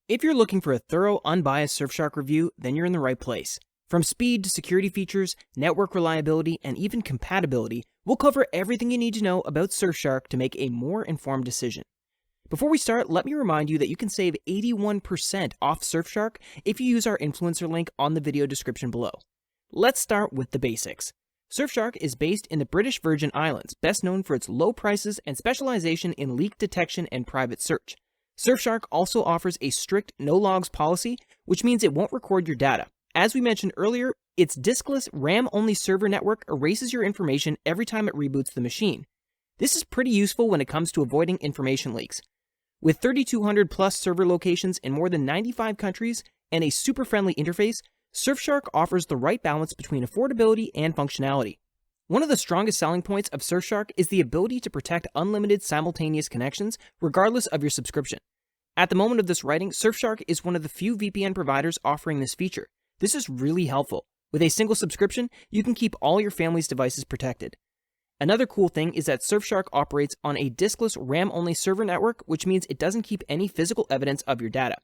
If you're looking for a thorough, unbiased SurfShark review, then you're in the right place. From speed to security features, network reliability, and even compatibility, we'll cover everything you need to know about SurfShark to make a more informed decision. Before we start, let me remind you that you can save 81% off SurfShark if you use our influencer link on the video description below. Let's start with the basics. SurfShark is based in the British Virgin Islands, best known for its low prices and specialization in leak detection and private search. SurfShark also offers a strict no-logs policy, which means it won't record your data. As we mentioned earlier, its diskless RAM-only server network erases your information every time it reboots the machine. This is pretty useful when it comes to avoiding information leaks. With 3,200 plus server locations in more than 95 countries and a super friendly interface, SurfShark offers the right balance between affordability and functionality. One of the strongest selling points of SurfShark is the ability to protect unlimited simultaneous connections regardless of your subscription. At the moment of this writing, SurfShark is one of the few VPN providers offering this feature. This is really helpful. With a single subscription, you can keep all your family's devices protected. Another cool thing is that SurfShark operates on a diskless RAM-only server network, which means it doesn't keep any physical evidence of your data.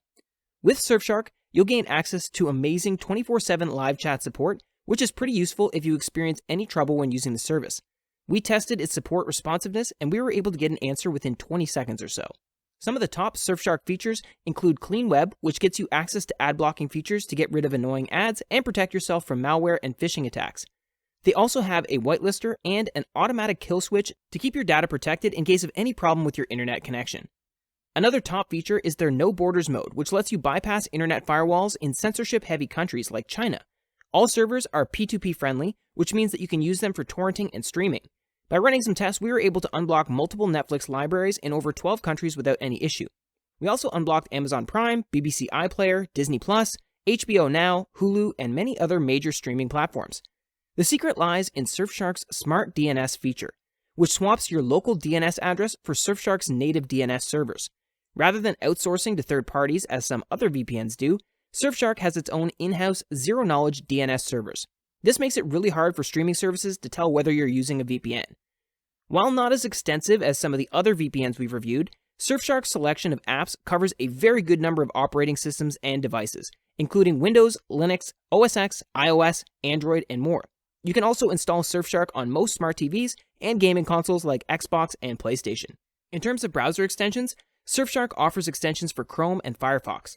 With SurfShark, you'll gain access to amazing 24/7 live chat support, which is pretty useful if you experience any trouble when using the service. We tested its support responsiveness, and we were able to get an answer within 20 seconds or so. Some of the top SurfShark features include Clean Web, which gets you access to ad blocking features to get rid of annoying ads and protect yourself from malware and phishing attacks. They also have a whitelister and an automatic kill switch to keep your data protected in case of any problem with your internet connection. Another top feature is their No Borders mode, which lets you bypass internet firewalls in censorship-heavy countries like China. All servers are P2P friendly, which means that you can use them for torrenting and streaming. By running some tests, we were able to unblock multiple Netflix libraries in over 12 countries without any issue. We also unblocked Amazon Prime, BBC iPlayer, Disney+, HBO Now, Hulu, and many other major streaming platforms. The secret lies in Surfshark's Smart DNS feature, which swaps your local DNS address for Surfshark's native DNS servers. Rather than outsourcing to third parties as some other VPNs do, Surfshark has its own in-house zero-knowledge DNS servers. This makes it really hard for streaming services to tell whether you're using a VPN. While not as extensive as some of the other VPNs we've reviewed, Surfshark's selection of apps covers a very good number of operating systems and devices, including Windows, Linux, OS X, iOS, Android, and more. You can also install Surfshark on most smart TVs and gaming consoles like Xbox and PlayStation. In terms of browser extensions, Surfshark offers extensions for Chrome and Firefox.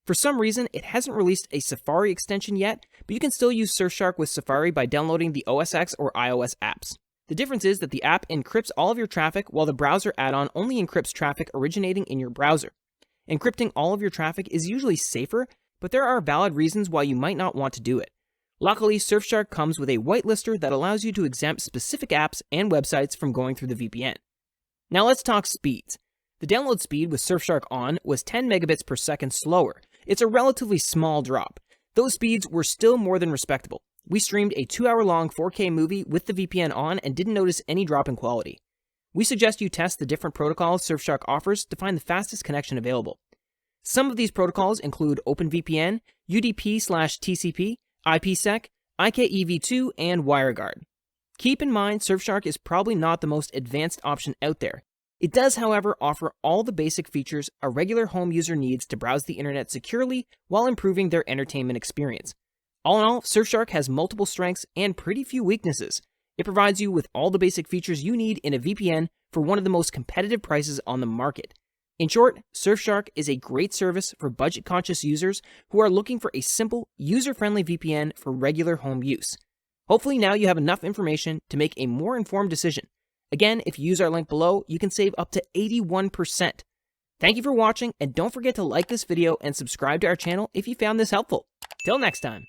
For some reason, it hasn't released a Safari extension yet, but you can still use Surfshark with Safari by downloading the OS X or iOS apps. The difference is that the app encrypts all of your traffic while the browser add-on only encrypts traffic originating in your browser. Encrypting all of your traffic is usually safer, but there are valid reasons why you might not want to do it. Luckily, Surfshark comes with a whitelister that allows you to exempt specific apps and websites from going through the VPN. Now let's talk speeds. The download speed with Surfshark on was 10 megabits per second slower. It's a relatively small drop. Those speeds were still more than respectable. We streamed a 2-hour-long 4K movie with the VPN on and didn't notice any drop in quality. We suggest you test the different protocols Surfshark offers to find the fastest connection available. Some of these protocols include OpenVPN, UDP/TCP, IPsec, IKEv2, and WireGuard. Keep in mind, Surfshark is probably not the most advanced option out there. It does, however, offer all the basic features a regular home user needs to browse the internet securely while improving their entertainment experience. All in all, Surfshark has multiple strengths and pretty few weaknesses. It provides you with all the basic features you need in a VPN for one of the most competitive prices on the market. In short, Surfshark is a great service for budget-conscious users who are looking for a simple, user-friendly VPN for regular home use. Hopefully now you have enough information to make a more informed decision. Again, if you use our link below, you can save up to 81%. Thank you for watching, and don't forget to like this video and subscribe to our channel if you found this helpful. Till next time.